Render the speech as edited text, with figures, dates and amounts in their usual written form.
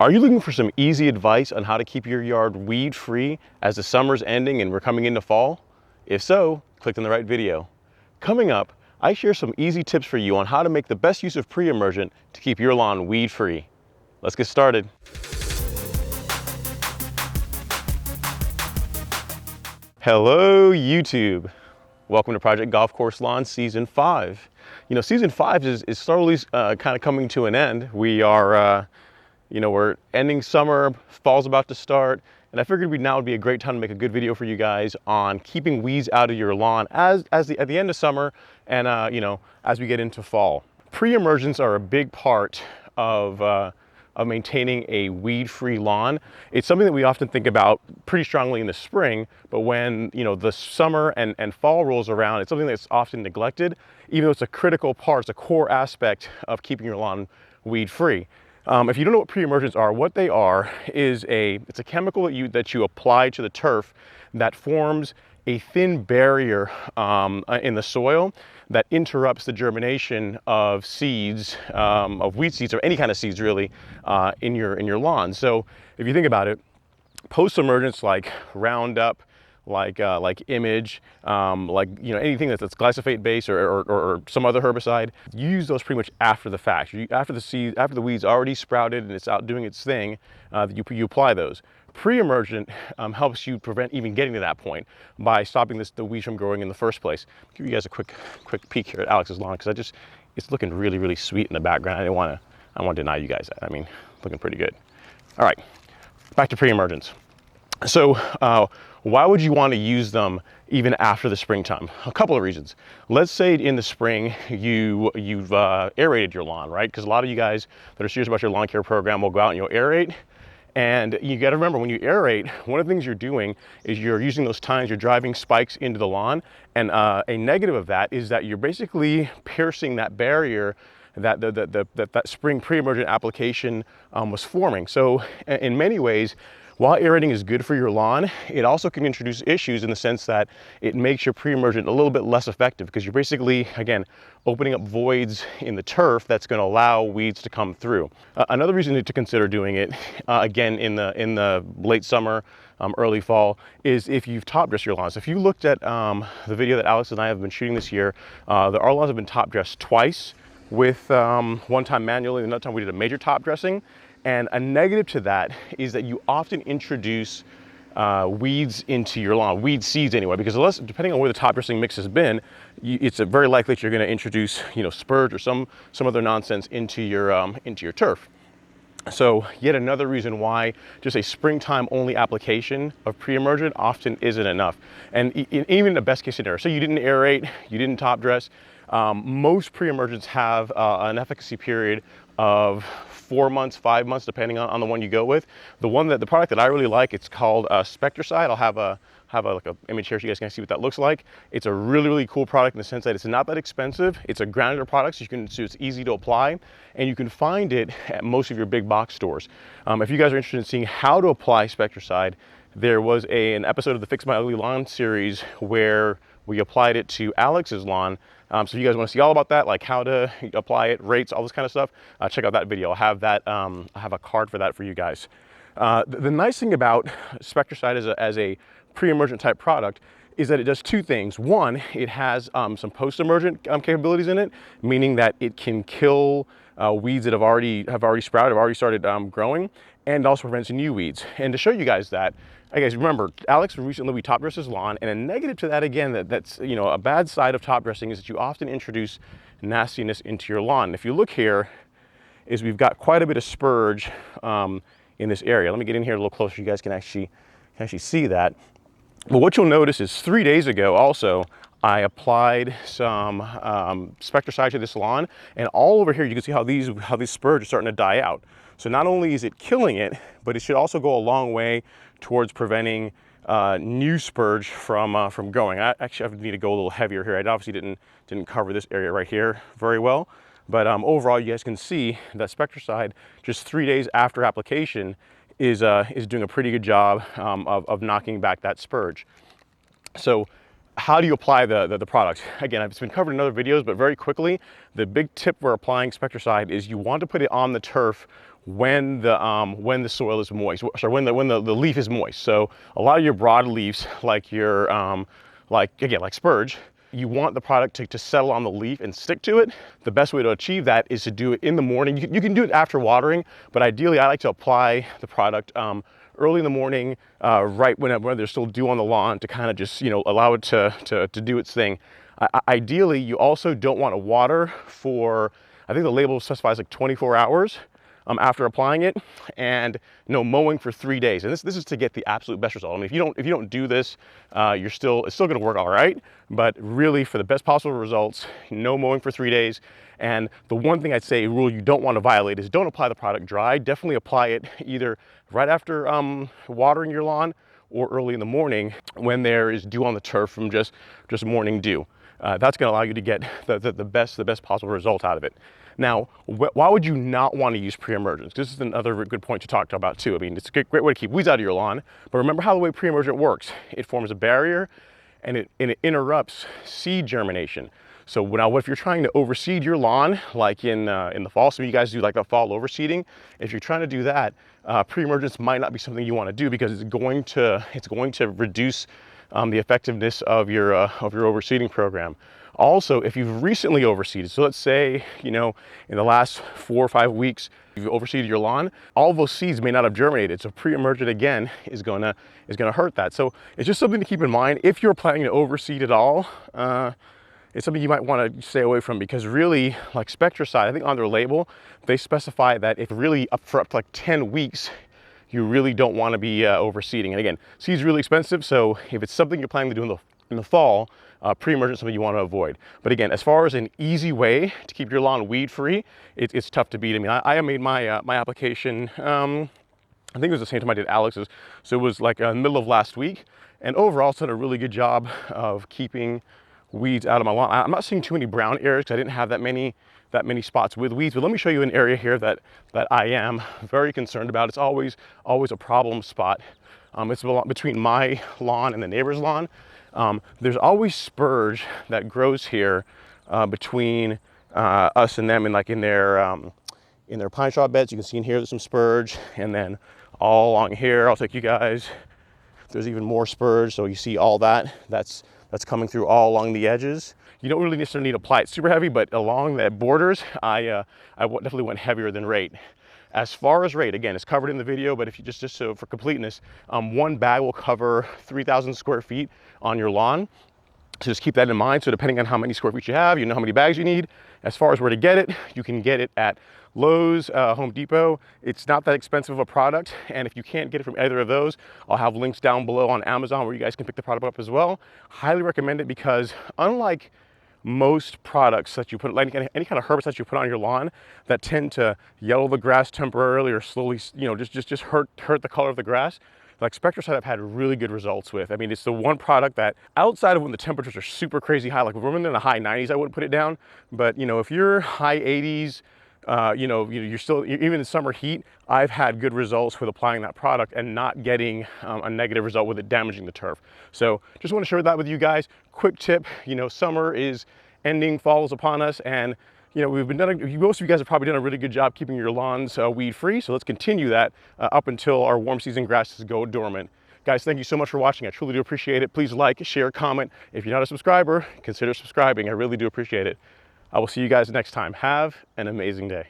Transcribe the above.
Are you looking for some easy advice on how to keep your yard weed free as the summer's ending and we're coming into fall? If so, click on the right video. Coming up, I share some easy tips for you on how to make the best use of pre-emergent to keep your lawn weed free. Let's get started. Hello YouTube. Welcome to Project Golf Course Lawn Season 5. You know, Season 5 is slowly kind of coming to an end. We are we're ending summer, fall's about to start, and I figured now would be a great time to make a good video for you guys on keeping weeds out of your lawn at the end of summer and as we get into fall. Pre-emergents are a big part of maintaining a weed-free lawn. It's something that we often think about pretty strongly in the spring, but when the summer and fall rolls around, it's something that's often neglected, even though it's a critical part, it's a core aspect of keeping your lawn weed-free. If you don't know what pre-emergents are, what they are is it's a chemical that you apply to the turf that forms a thin barrier in the soil that interrupts the germination of seeds, of weed seeds or any kind of seeds really, in your lawn. So if you think about it, post-emergents like Roundup, like Image, anything that's glyphosate based or some other herbicide, you use those pretty much after the fact. After the weed's already sprouted and it's out doing its thing, you apply those. Pre-emergent helps you prevent even getting to that point by stopping the weeds from growing in the first place. I'll give you guys a quick peek here at Alex's lawn because it's looking really sweet in the background. I don't want to deny you guys that. I mean, looking pretty good. All right, back to pre-emergents. So why would you want to use them even after the springtime? A couple of reasons. Let's say in the spring you've aerated your lawn, right? Because a lot of you guys that are serious about your lawn care program will go out and you'll aerate. And you got to remember, when you aerate, one of the things you're doing is you're using those tines, you're driving spikes into the lawn. And a negative of that is that you're basically piercing that barrier that spring pre-emergent application was forming. So in many ways, while aerating is good for your lawn, it also can introduce issues in the sense that it makes your pre-emergent a little bit less effective because you're basically, again, opening up voids in the turf that's going to allow weeds to come through. Another reason to consider doing it, again, in the late summer, early fall, is if you've top dressed your lawns. If you looked at the video that Alex and I have been shooting this year, our lawns have been top dressed twice with one time manually, another time we did a major top dressing. And a negative to that is that you often introduce weeds into your lawn, weed seeds anyway, because depending on where the top dressing mix has been, it's very likely that you're going to introduce, spurge or some other nonsense into your turf. So yet another reason why just a springtime only application of pre-emergent often isn't enough. And even in the best case scenario, so you didn't aerate, you didn't top dress, most pre-emergents have an efficacy period of 4 months, 5 months, depending on the one you go with. The product that I really like, it's called Spectricide. I'll have a image here so you guys can see what that looks like. It's a really cool product in the sense that it's not that expensive. It's a granular product, so it's easy to apply, and you can find it at most of your big box stores. If you guys are interested in seeing how to apply Spectricide, there was an episode of the Fix My Ugly Lawn series where we applied it to Alex's lawn. So if you guys want to see all about that, like how to apply it, rates, all this kind of stuff, check out that video. I'll have that. I have a card for that for you guys. The nice thing about Spectricide as a pre-emergent type product is that it does two things. One, it has some post-emergent capabilities in it, meaning that it can kill weeds that have already sprouted, have already started growing, and also prevents new weeds. And to show you guys that, I guys remember, Alex recently we top dressed his lawn, and a negative to that again, that's a bad side of top dressing is that you often introduce nastiness into your lawn. And if you look here, we've got quite a bit of spurge in this area. Let me get in here a little closer. You guys can actually see that. But what you'll notice is 3 days ago also, I applied some Spectricide to this lawn, and all over here you can see how these spurge are starting to die out. So not only is it killing it, but it should also go a long way towards preventing new spurge from growing. I actually need to go a little heavier here. I obviously didn't cover this area right here very well, but overall you guys can see that Spectricide just 3 days after application is doing a pretty good job of knocking back that spurge. So how do you apply the product? Again, it's been covered in other videos, but very quickly, the big tip for applying Spectricide is you want to put it on the turf when the soil is moist, sorry, when the leaf is moist. So a lot of your broad leaves, like your like Spurge, you want the product to settle on the leaf and stick to it. The best way to achieve that is to do it in the morning. You can do it after watering, but ideally I like to apply the product early in the morning, right when there's still dew on the lawn, to kind of just, allow it to do its thing. Ideally, you also don't want to water for, I think the label specifies like 24 hours after applying it, and mowing for 3 days. And this is to get the absolute best result. I mean, if you don't do this, it's still going to work all right. But really, for the best possible results, no mowing for 3 days. And the one thing I'd say, rule you don't want to violate, is don't apply the product dry. Definitely apply it either right after watering your lawn, or early in the morning when there is dew on the turf from just morning dew. That's going to allow you to get the best possible result out of it. Now, why would you not want to use pre-emergence? This is another good point to talk about too. I mean, it's a great way to keep weeds out of your lawn, but remember how the way pre-emergent works. It forms a barrier and it interrupts seed germination. So now if you're trying to overseed your lawn, like in the fall, some of you guys do like the fall overseeding. If you're trying to do that, pre-emergence might not be something you want to do, because it's going to reduce the effectiveness of your overseeding program. Also, if you've recently overseeded, so let's say, in the last 4 or 5 weeks, you've overseeded your lawn, all of those seeds may not have germinated. So pre-emergent, again, is gonna hurt that. So it's just something to keep in mind. If you're planning to overseed at all, it's something you might want to stay away from, because really, like Spectracide, I think on their label, they specify that if really up to like 10 weeks, you really don't want to be overseeding. And again, seed's really expensive, so if it's something you're planning to do in the fall, pre-emergent is something you want to avoid. But again, as far as an easy way to keep your lawn weed-free, it's tough to beat. I mean, I made my application, I think it was the same time I did Alex's, so it was like the middle of last week, and overall it's done a really good job of keeping weeds out of my lawn. I'm not seeing too many brown areas because I didn't have that many spots with weeds, but let me show you an area here that I am very concerned about. It's always a problem spot. It's between my lawn and the neighbor's lawn. There's always spurge that grows here between us and them, and like in their pine straw beds. You can see in here there's some spurge, and then all along here, I'll take you guys, there's even more spurge. So you see all that's coming through all along the edges. You don't really necessarily need to apply it super heavy, but along the borders, I definitely went heavier than rate. As far as rate, again, it's covered in the video, but if you just so for completeness, one bag will cover 3,000 square feet on your lawn. So just keep that in mind. So depending on how many square feet you have, you know how many bags you need. As far as where to get it, you can get it at Lowe's, Home Depot. It's not that expensive of a product. And if you can't get it from either of those, I'll have links down below on Amazon where you guys can pick the product up as well. Highly recommend it, because unlike most products that you put, like any kind of herbicides you put on your lawn that tend to yellow the grass temporarily or slowly, just hurt the color of the grass, like Spectracide I've had really good results with. I mean, it's the one product that, outside of when the temperatures are super crazy high, like when we're in the high 90s, I wouldn't put it down. But if you're high 80s, you're still, even in summer heat, I've had good results with applying that product and not getting a negative result with it damaging the turf. So just want to share that with you guys. Quick tip, summer is ending, fall is upon us, and most of you guys have probably done a really good job keeping your lawns weed free. So let's continue that up until our warm season grasses go dormant. Guys, thank you so much for watching. I truly do appreciate it. Please like, share, comment. If you're not a subscriber, consider subscribing. I really do appreciate it. I will see you guys next time. Have an amazing day.